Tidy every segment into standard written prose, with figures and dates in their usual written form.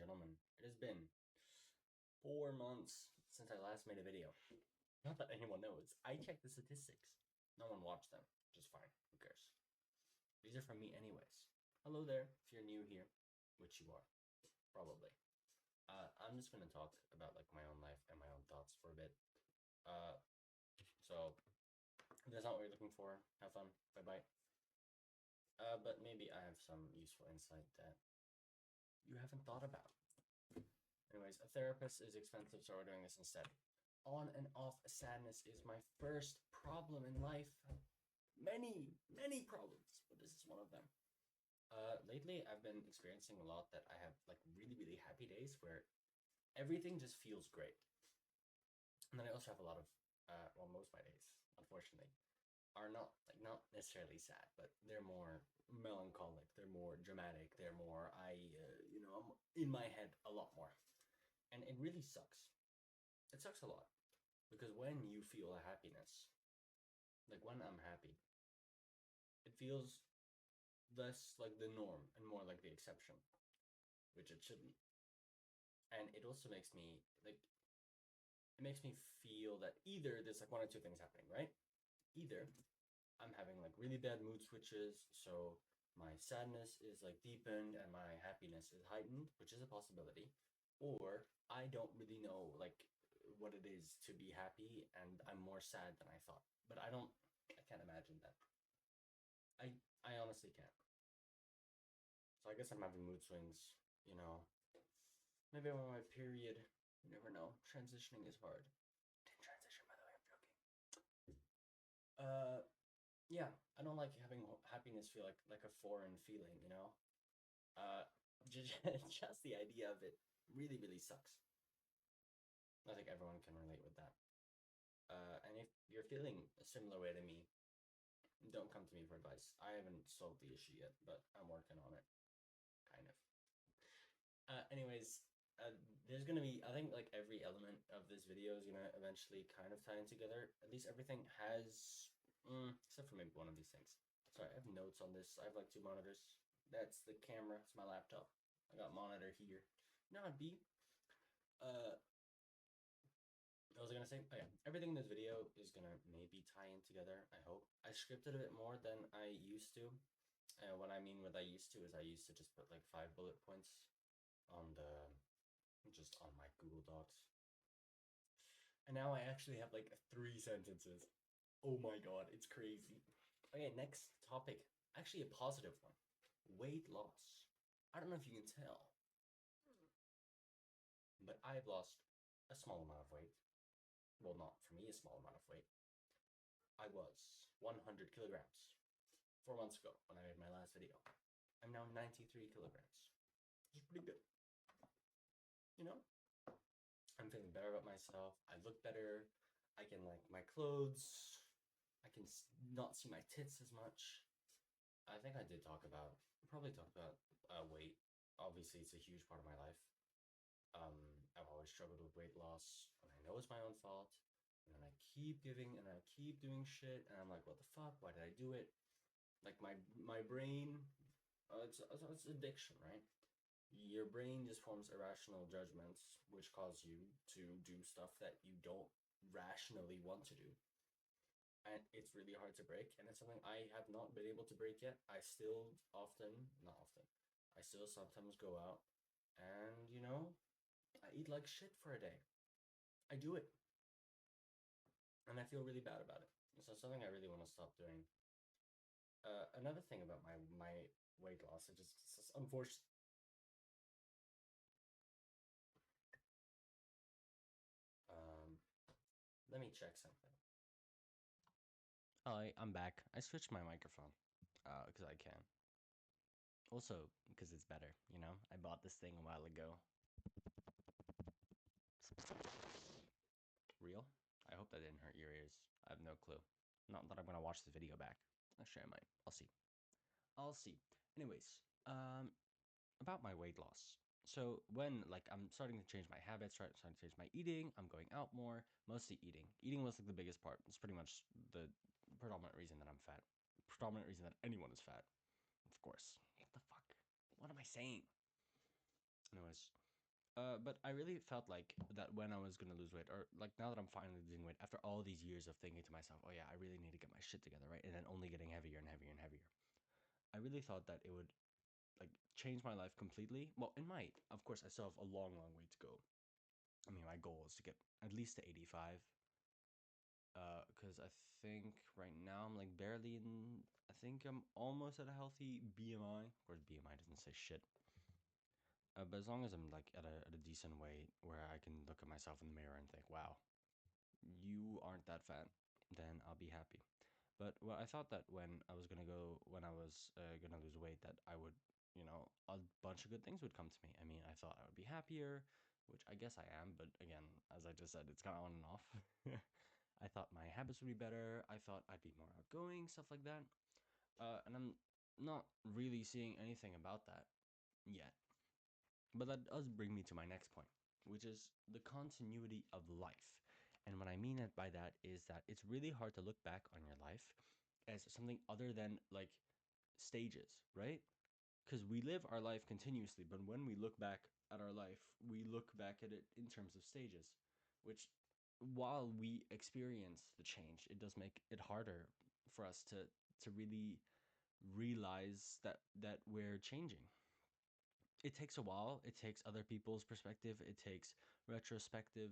gentlemen, it has been 4 months since I last made a video. Not that anyone knows. I checked the statistics. No one watched them. Just fine. Who cares? These are from me anyways. Hello there, if you're new here, which you are, probably. I'm just gonna talk about like my own life and my own thoughts for a bit. So if that's not what you're looking for, have fun. Bye-bye. But maybe I have some useful insight that you haven't thought about. Anyways, a therapist is expensive, so we're doing this instead. On and off sadness is my first problem in life. Many problems, but this is one of them. Lately, I've been experiencing a lot that I have like really happy days where everything just feels great. And then I also have a lot of, well, most of my days, unfortunately, are not necessarily sad, but they're more melancholic. They're more dramatic. They're more I'm in my head a lot more, and it really sucks. It sucks a lot because when you feel a happiness, like when I'm happy, it feels less like the norm and more like the exception, which it shouldn't. And it also makes me like it makes me feel that either there's like one or two things happening, right? Either I'm having like really bad mood switches, so my sadness is like deepened and my happiness is heightened, which is a possibility, or I don't really know like what it is to be happy and I'm more sad than I thought. But I can't imagine that. I honestly can't. So I guess I'm having mood swings, you know. Maybe I'm on my period. You never know. Transitioning is hard. Didn't transition, by the way, I'm joking. Yeah, I don't like having happiness feel like a foreign feeling, you know? Just the idea of it really sucks. I think everyone can relate with that. And if you're feeling a similar way to me, don't come to me for advice. I haven't solved the issue yet, but I'm working on it. Kind of. Anyways, there's gonna be, I think, like every element of this video is gonna eventually kind of tie in together. At least everything has, except for maybe one of these things. Sorry, I have notes on this. I have like two monitors. That's the camera. It's my laptop. I got monitor here. Now B. What was I gonna say? Oh yeah, everything in this video is gonna maybe tie in together. I hope. I scripted a bit more than I used to. What I mean with I used to is I used to just put like 5 bullet points on the just on my Google Docs. And now I actually have like 3 sentences. Oh my god, it's crazy. Okay, next topic. Actually, a positive one. Weight loss. I don't know if you can tell, but I've lost a small amount of weight. Well, not for me, a small amount of weight. I was 100 kilograms 4 months ago when I made my last video. I'm now 93 kilograms. Which is pretty good. You know? I'm feeling better about myself. I look better. I can like my clothes. I can not see my tits as much. I think I did probably talked about weight. Obviously, it's a huge part of my life. I've always struggled with weight loss, and I know it's my own fault. And I keep giving, and I keep doing shit, and I'm like, what the fuck? Why did I do it? Like my brain, it's addiction, right? Your brain just forms irrational judgments, which cause you to do stuff that you don't rationally want to do. And it's really hard to break, and it's something I have not been able to break yet. I still not often, I still sometimes go out and, I eat like shit for a day. I do it. And I feel really bad about it. So it's something I really want to stop doing. Another thing about my weight loss, it's unfortunate. Let me check something. I'm back. I switched my microphone, because I can. Also, because it's better, I bought this thing a while ago. Real? I hope that didn't hurt your ears. I have no clue. Not that I'm gonna watch the video back. Actually, I might. I'll see. I'll see. Anyways, about my weight loss. So when I'm starting to change my habits, starting to change my eating, I'm going out more, mostly eating. Eating was like the biggest part. It's pretty much the predominant reason that I'm fat. Predominant reason that anyone is fat. Of course. What the fuck? What am I saying? Anyways, But I really felt like that when I was gonna lose weight, or like now that I'm finally losing weight, after all these years of thinking to myself, oh yeah, I really need to get my shit together, right? And then only getting heavier and heavier and heavier. I really thought that it would like change my life completely. Well, it might. Of course, I still have a long, long way to go. I mean, my goal is to get at least to 85. Because I think right now I'm like barely in. I think I'm almost at a healthy BMI. Of course, BMI doesn't say shit. But as long as I'm like at a decent weight where I can look at myself in the mirror and think, wow, you aren't that fat, then I'll be happy. But well, I thought that when I was gonna lose weight, that I would, a bunch of good things would come to me. I mean, I thought I would be happier, which I guess I am, but again, as I just said, it's kind of on and off. I thought my habits would be better. I thought I'd be more outgoing, stuff like that. And I'm not really seeing anything about that yet. But that does bring me to my next point, which is the continuity of life. And what I mean by that is that it's really hard to look back on your life as something other than like stages, right? Because we live our life continuously, but when we look back at our life, we look back at it in terms of stages, which while we experience the change, it does make it harder for us to really realize that we're changing. It takes a while. It takes other people's perspective. It takes retrospective.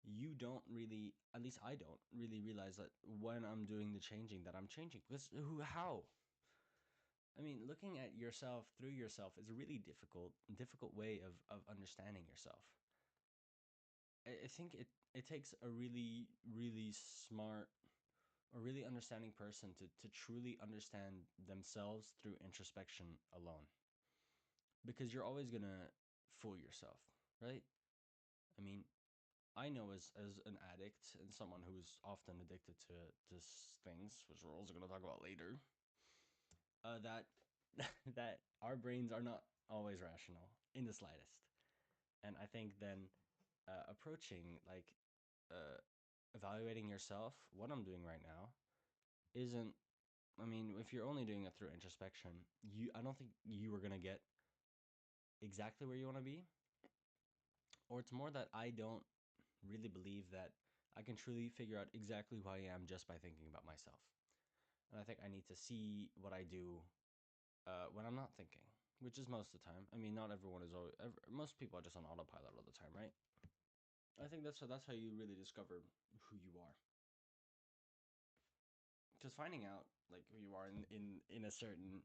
You don't really, at least I don't really realize that when I'm doing the changing, that I'm changing. Because how? I mean, looking at yourself through yourself is a really difficult way of understanding yourself. I think it takes a really, really smart or really understanding person to truly understand themselves through introspection alone. Because you're always gonna fool yourself, right? I mean, I know as an addict and someone who's often addicted to things, which we're also going to talk about later, that that our brains are not always rational in the slightest. And I think then approaching like uh, evaluating yourself, what I'm doing right now, isn't. I mean, if you're only doing it through introspection, I don't think you are gonna get exactly where you want to be, or it's more that I don't really believe that I can truly figure out exactly who I am just by thinking about myself. And I think I need to see what I do when I'm not thinking, which is most of the time. I mean, not everyone is always. Most people are just on autopilot all the time, right? I think that's how you really discover who you are. Because finding out like who you are in a certain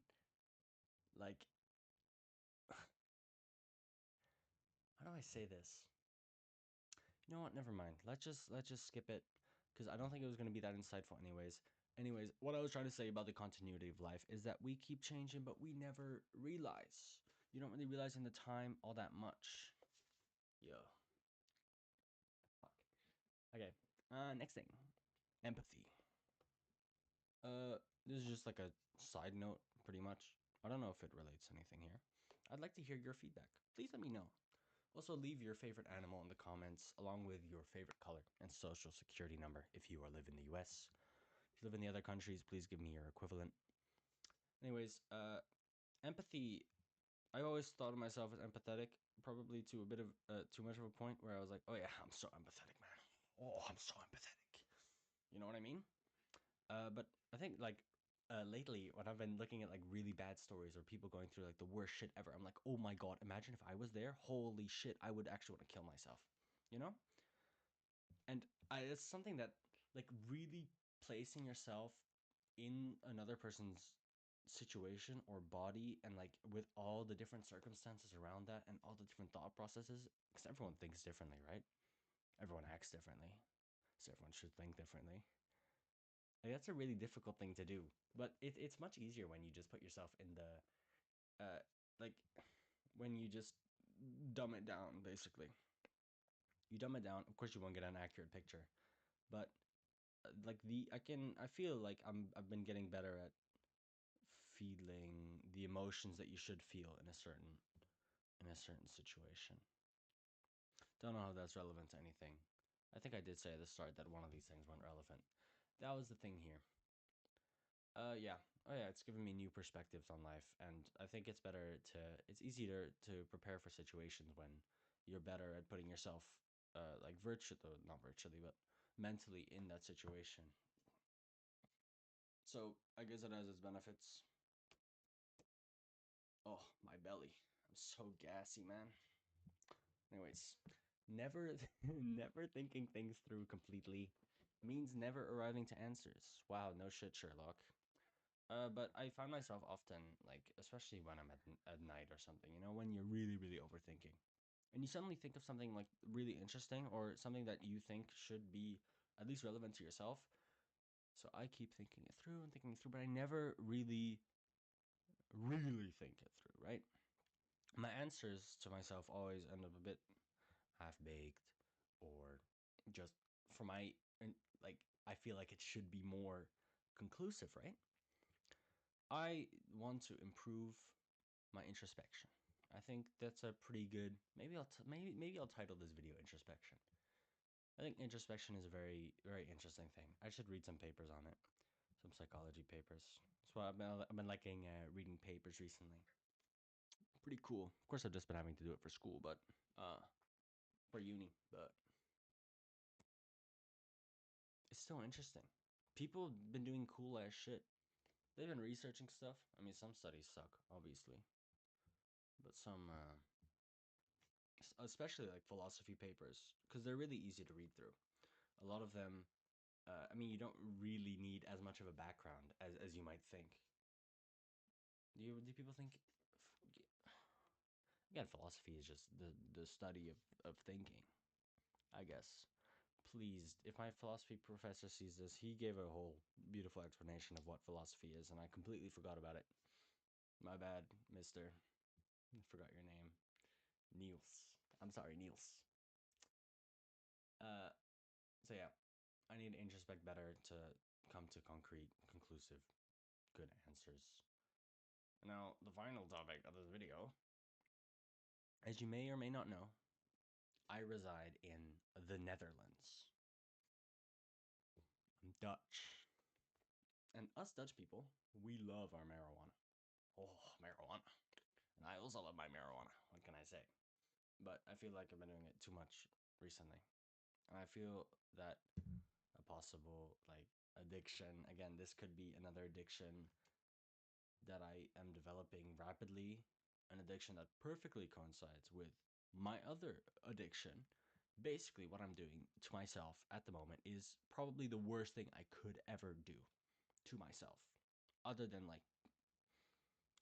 like how do I say this? You know what? Never mind. Let's just skip it because I don't think it was going to be that insightful anyways. Anyways, what I was trying to say about the continuity of life is that we keep changing, but we never realize. You don't really realize in the time all that much. Yo. Fuck. Okay. Next thing, empathy. This is just like a side note, pretty much. I don't know if it relates to anything here. I'd like to hear your feedback. Please let me know. Also, leave your favorite animal in the comments, along with your favorite color and social security number if you live in the US. If you live in the other countries, please give me your equivalent. Anyways, empathy. I always thought of myself as empathetic, probably to a bit of too much of a point where I was like, oh yeah, I'm so empathetic, man. Oh, I'm so empathetic. You know what I mean? But I think like lately when I've been looking at like really bad stories or people going through like the worst shit ever, I'm like, oh my god, imagine if I was there. Holy shit, I would actually want to kill myself. You know? And it's something that like really placing yourself in another person's situation or body and like with all the different circumstances around that and all the different thought processes because everyone thinks differently, right? Everyone acts differently, so everyone should think differently. Like, that's a really difficult thing to do, but it's much easier when you just put yourself in the like when you just dumb it down. Basically, you dumb it down. Of course, you won't get an accurate picture, but like I feel like I've been getting better at feeling the emotions that you should feel in a certain situation. Don't know how that's relevant to anything. I think I did say at the start that one of these things weren't relevant. That was the thing here. Yeah. Oh yeah, it's given me new perspectives on life, and I think it's better to. It's easier to prepare for situations when you're better at putting yourself, like not virtually, but mentally in that situation. So I guess it has its benefits. Oh, my belly. I'm so gassy, man. Anyways, never never thinking things through completely means never arriving to answers. Wow, no shit, Sherlock. But I find myself often, like, especially when I'm at night or something, when you're really, really overthinking. And you suddenly think of something, like, really interesting or something that you think should be at least relevant to yourself. So I keep thinking it through and thinking it through, but I never really, really think it through, right? My answers to myself always end up a bit half baked or just for my, like, I feel like it should be more conclusive, right? I want to improve my introspection. I think that's a pretty good. Maybe I'll title this video Introspection. I think introspection is a very, very interesting thing. I should read some papers on it, some psychology papers. That's why I've been liking reading papers recently. Pretty cool. Of course, I've just been having to do it for school, but for uni. But it's still interesting. People have been doing cool ass shit. They've been researching stuff. I mean, some studies suck, obviously, but some, especially like philosophy papers, because they're really easy to read through. A lot of them, I mean, you don't really need as much of a background as you might think. Do people think? Again, philosophy is just the study of thinking, I guess. Pleased. If my philosophy professor sees this, he gave a whole beautiful explanation of what philosophy is, and I completely forgot about it. My bad, mister. I forgot your name. Niels. I'm sorry, Niels. Uh, so yeah, I need to introspect better to come to concrete, conclusive, good answers. Now, the final topic of this video, as you may or may not know, I reside in the Netherlands. I'm Dutch. And us Dutch people, we love our marijuana. Oh, marijuana. And I also love my marijuana. What can I say? But I feel like I've been doing it too much recently. And I feel that a possible, like, addiction, again, this could be another addiction that I am developing rapidly, an addiction that perfectly coincides with my other addiction. Basically, what I'm doing to myself at the moment is probably the worst thing I could ever do to myself, other than like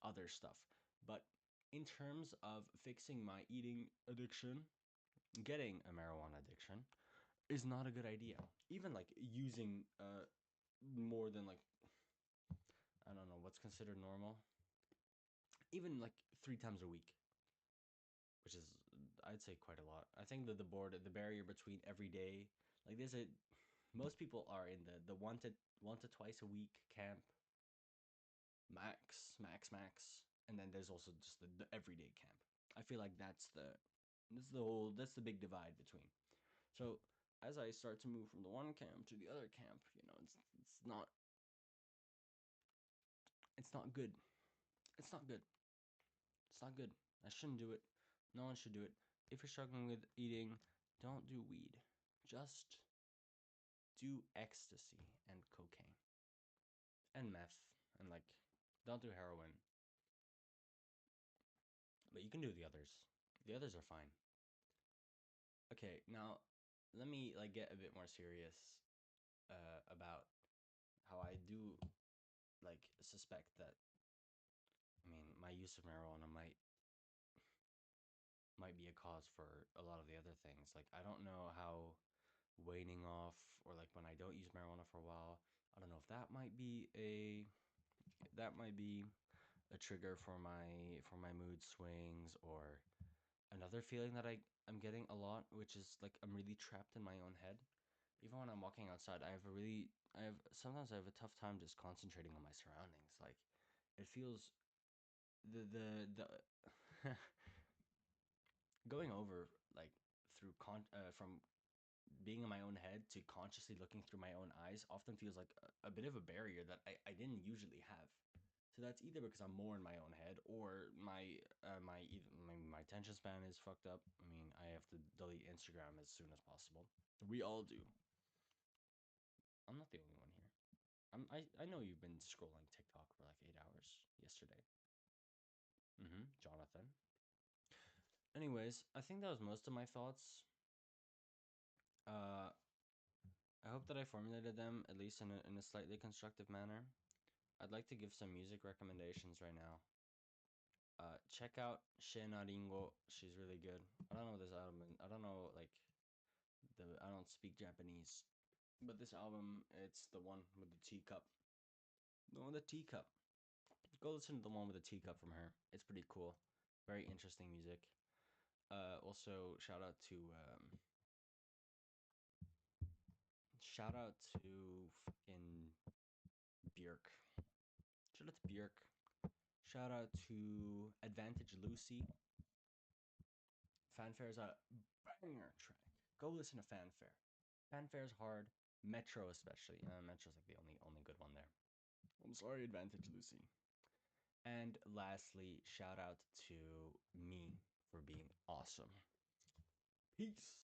other stuff. But in terms of fixing my eating addiction, getting a marijuana addiction is not a good idea. Even like using more than like, I don't know what's considered normal. Even like 3 times a week, which is, I'd say, quite a lot. I think that the barrier between every day, like there's a most people are in the one to twice a week camp, max, and then there's also just the everyday camp. I feel like that's the big divide between. So as I start to move from the one camp to the other camp, it's not good. It's not good. It's not good. I shouldn't do it. No one should do it. If you're struggling with eating, don't do weed. Just do ecstasy and cocaine and meth and, like, don't do heroin. But you can do the others. The others are fine. Okay, now let me like get a bit more serious about how I do like suspect that, I mean, my use of marijuana might be a cause for a lot of the other things. Like, I don't know how waning off, or like when I don't use marijuana for a while, I don't know if that might be a trigger for my mood swings, or another feeling that I'm getting a lot, which is like I'm really trapped in my own head. Even when I'm walking outside, sometimes I have a tough time just concentrating on my surroundings. Like, it feels the going over, like, from being in my own head to consciously looking through my own eyes often feels like a bit of a barrier that I didn't usually have. So that's either because I'm more in my own head, or my attention span is fucked up. I mean, I have to delete Instagram as soon as possible. We all do. I'm not the only one here. I know you've been scrolling TikTok for like 8 hours yesterday. Jonathan. Anyways, I think that was most of my thoughts. Uh, I hope that I formulated them at least in a slightly constructive manner. I'd like to give some music recommendations right now. Check out Shenaringo. She's really good. I don't know this album. I don't know I don't speak Japanese, but this album, it's the one with the teacup. The one with the teacup. Go listen to the one with the teacup from her. It's pretty cool. Very interesting music. Also shout out to fucking Björk. Shout out to Björk. Shout out to Advantage Lucy. Fanfare is a banger track. Go listen to Fanfare. Fanfare is hard. Metro especially. Metro's like the only good one there. I'm sorry, Advantage Lucy. And lastly, shout out to me for being awesome. Peace.